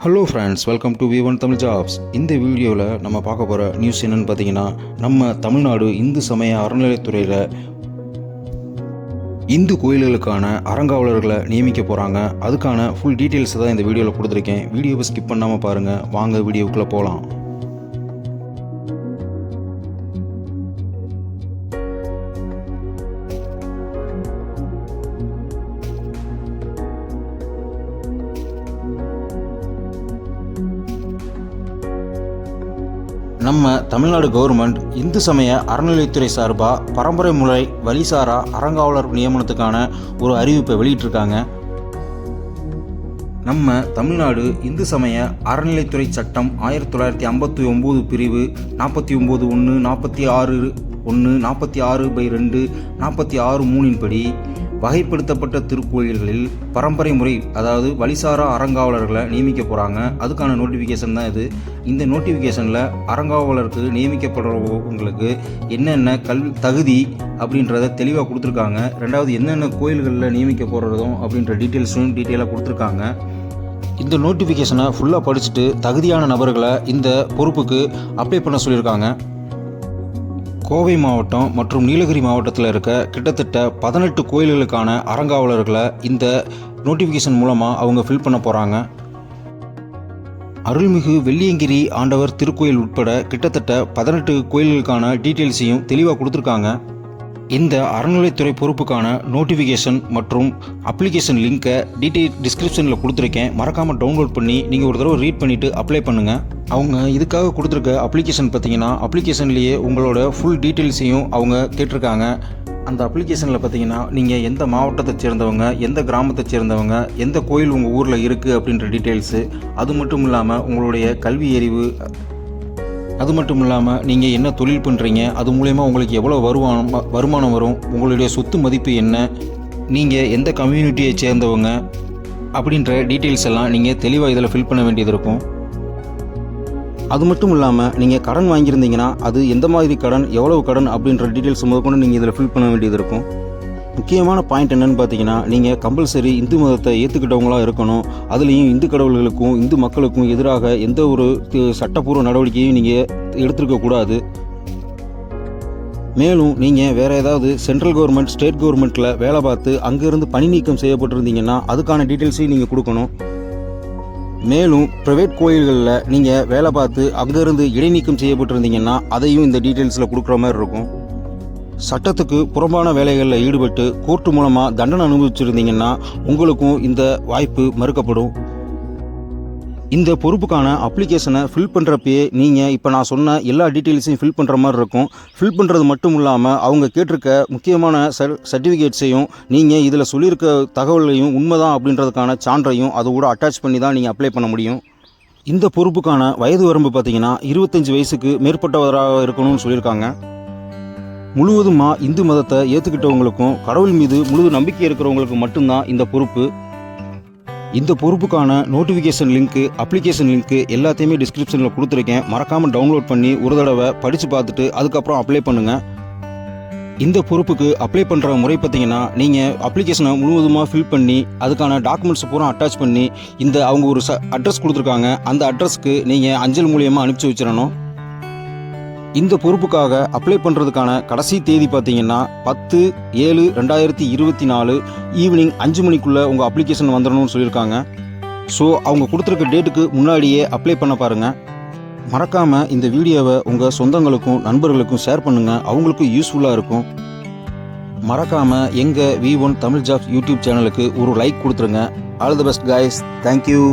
Hello friends, welcome to V1 Tamil jobs. இந்த வீடியோவில் நம்ம பார்க்க போகிற நியூஸ் என்னென்னு பார்த்தீங்கன்னா, நம்ம தமிழ்நாடு இந்து சமய அறநிலையத்துறையில் இந்து கோயில்களுக்கான அறங்காவலர்களை நியமிக்க போகிறாங்க. அதுக்கான ஃபுல் டீட்டெயில்ஸ் தான் இந்த வீடியோவில் கொடுத்துருக்கேன். வீடியோவை ஸ்கிப் பண்ணாமல் பாருங்கள். வாங்க வீடியோவுக்குள்ளே போகலாம். நம்ம தமிழ்நாடு கவர்மெண்ட் இந்து சமய அறநிலையத்துறை சார்பாக பரம்பரை முறை வழிசாரா அறங்காவலர் நியமனத்துக்கான ஒரு அறிவிப்பை வெளியிட்டிருக்காங்க. நம்ம தமிழ்நாடு இந்து சமய அறநிலையத்துறை சட்டம் 1959 பிரிவு 49(1), 46(1), 46/2, 46(3) படி வகைப்படுத்தப்பட்ட திருக்கோயில்களில் பரம்பரை முறை அதாவது வழிசாரா அறங்காவலர்களை நியமிக்க போகிறாங்க. அதுக்கான நோட்டிஃபிகேஷன் தான் இது. இந்த நோட்டிஃபிகேஷனில் அறங்காவலருக்கு நியமிக்கப்படுறவங்களுக்கு என்னென்ன தகுதி அப்படின்றத தெளிவாக கொடுத்துருக்காங்க. ரெண்டாவது என்னென்ன கோயில்களில் நியமிக்க போகிறதும் அப்படின்ற டீட்டெயில்ஸும் டீட்டெயிலாக கொடுத்துருக்காங்க. இந்த நோட்டிஃபிகேஷனை ஃபுல்லாக படிச்சுட்டு தகுதியான நபர்களை இந்த பொறுப்புக்கு அப்ளை பண்ண சொல்லியிருக்காங்க. கோவை மாவட்டம் மற்றும் நீலகிரி மாவட்டத்தில் இருக்க கிட்டத்தட்ட 18 கோயில்களுக்கான அறங்காவலர்களை இந்த நோட்டிஃபிகேஷன் மூலமாக அவங்க ஃபில் பண்ண போகிறாங்க. அருள்மிகு வெள்ளியங்கிரி ஆண்டவர் திருக்கோயில் உட்பட கிட்டத்தட்ட 18 கோயில்களுக்கான டீட்டெயில்ஸையும் தெளிவாக கொடுத்துருக்காங்க. இந்த அறநிலைத்துறை பொறுப்புக்கான நோட்டிஃபிகேஷன் மற்றும் அப்ளிகேஷன் லிங்க்கை டிஸ்கிரிப்ஷனில் கொடுத்துருக்கேன். மறக்காமல் டவுன்லோட் பண்ணி நீங்கள் ஒரு தடவை ரீட் பண்ணிவிட்டு அப்ளை பண்ணுங்கள். அவங்க இதுக்காக கொடுத்துருக்க அப்ளிகேஷன் பார்த்தீங்கன்னா, அப்ளிகேஷன்லேயே உங்களோட ஃபுல் டீட்டெயில்ஸையும் அவங்க கேட்டிருக்காங்க. அந்த அப்ளிகேஷனில் பார்த்தீங்கன்னா, நீங்கள் எந்த மாவட்டத்தை சேர்ந்தவங்க, எந்த கிராமத்தை சேர்ந்தவங்க, எந்த கோயில் உங்கள் ஊரில் இருக்குது அப்படின்ற டீட்டெயில்ஸு, அது மட்டும் இல்லாமல் உங்களுடைய கல்வி அறிவு, அது மட்டும் இல்லாமல் நீங்கள் என்ன தொழில் பண்ணுறீங்க, அது மூலயமா உங்களுக்கு எவ்வளோ வருமானம் வரும், உங்களுடைய சொத்து மதிப்பு என்ன, நீங்கள் எந்த கம்யூனிட்டியை சேர்ந்தவங்க அப்படின்ற டீட்டெயில்ஸ் எல்லாம் நீங்கள் தெளிவாக இதில் ஃபில் பண்ண வேண்டியது இருக்கும். அது மட்டும் இல்லாமல் நீங்கள் கடன் வாங்கியிருந்தீங்கன்னா அது எந்த மாதிரி கடன், எவ்வளவு கடன் அப்படின்ற டீட்டெயில்ஸ் முதற்கொண்டு நீங்கள் இதில் ஃபில் பண்ண வேண்டியது இருக்கும். முக்கியமான பாயிண்ட் என்னென்னு பார்த்தீங்கன்னா, நீங்கள் கம்பல்சரி இந்து மதத்தை ஏற்றுக்கிட்டவங்களாக இருக்கணும். அதுலேயும் இந்து கடவுள்களுக்கும் இந்து மக்களுக்கும் எதிராக எந்த ஒரு சட்டப்பூர்வ நடவடிக்கையும் நீங்கள் எடுத்துருக்கக்கூடாது. மேலும் நீங்கள் வேறு ஏதாவது சென்ட்ரல் கவர்மெண்ட், ஸ்டேட் கவர்மெண்ட்டில் வேலை பார்த்து அங்கேருந்து பணி நீக்கம் செய்யப்பட்டிருந்தீங்கன்னா அதுக்கான டீட்டெயில்ஸையும் நீங்கள் கொடுக்கணும். மேலும் ப்ரைவேட் கோயில்களில் நீங்கள் வேலை பார்த்து அங்கேருந்து இடைநீக்கம் செய்யப்பட்டிருந்தீங்கன்னா அதையும் இந்த டீட்டெயில்ஸில் கொடுக்குற மாதிரி இருக்கும். சட்டத்துக்கு புறம்பான வேலைகளில் ஈடுபட்டு கோர்ட்டு மூலமாக தண்டனை அனுபவிச்சிருந்தீங்கன்னா உங்களுக்கும் இந்த வாய்ப்பு மறுக்கப்படும். இந்த பொறுப்புக்கான அப்ளிகேஷனை ஃபில் பண்ணுறப்பயே நீங்கள் இப்போ நான் சொன்ன எல்லா டீட்டெயில்ஸையும் ஃபில் பண்ணுற மாதிரி இருக்கும். ஃபில் பண்ணுறது மட்டும் இல்லாமல் அவங்க கேட்டிருக்க முக்கியமான சர்டிஃபிகேட்ஸையும் நீங்கள் இதில் சொல்லியிருக்க தகவலையும் உண்மைதான் அப்படின்றதுக்கான சான்றையும் அது கூட அட்டாச் பண்ணி தான் நீங்கள் அப்ளை பண்ண முடியும். இந்த பொறுப்புக்கான வயது வரம்பு பார்த்தீங்கன்னா 25 வயசுக்கு மேற்பட்டவராக இருக்கணும்னு சொல்லியிருக்காங்க. முழுவதுமாக இந்து மதத்தை ஏற்றுக்கிட்டவங்களுக்கும் கடவுள் மீது முழு நம்பிக்கை இருக்கிறவங்களுக்கு மட்டும்தான் இந்த பொறுப்பு. இந்த பொறுப்புக்கான நோட்டிஃபிகேஷன் லிங்க்கு, அப்ளிகேஷன் லிங்க்கு எல்லாத்தையுமே டிஸ்கிரிப்ஷனில் கொடுத்துருக்கேன். மறக்காமல் டவுன்லோட் பண்ணி ஒரு தடவை படித்து பார்த்துட்டு அதுக்கப்புறம் அப்ளை பண்ணுங்கள். இந்த பொறுப்புக்கு அப்ளை பண்ணுற முறை பார்த்தீங்கன்னா, நீங்கள் அப்ளிகேஷனை முழுவதுமாக ஃபில் பண்ணி அதுக்கான டாக்குமெண்ட்ஸ் பூரா அட்டாச் பண்ணி அவங்க ஒரு அட்ரஸ் கொடுத்துருக்காங்க. அந்த அட்ரஸ்க்கு நீங்கள் அஞ்சல் மூலியமாக அனுப்பிச்சி வச்சிடணும். இந்த பொறுப்புக்காக அப்ளை பண்ணுறதுக்கான கடைசி தேதி பார்த்தீங்கன்னா 10/7/2024 ஈவினிங் 5 மணிக்குள்ளே உங்கள் அப்ளிகேஷன் வந்துடணும்னு சொல்லியிருக்காங்க. ஸோ அவங்க கொடுத்துருக்க டேட்டுக்கு முன்னாடியே அப்ளை பண்ண பாருங்கள். மறக்காமல் இந்த வீடியோவை உங்கள் சொந்தங்களுக்கும் நண்பர்களுக்கும் ஷேர் பண்ணுங்கள். அவங்களுக்கும் யூஸ்ஃபுல்லாக இருக்கும். மறக்காமல் எங்கள் V1 தமிழ் ஜாப்ஸ் யூடியூப் சேனலுக்கு ஒரு லைக் கொடுத்துருங்க. All the best guys. Thank you.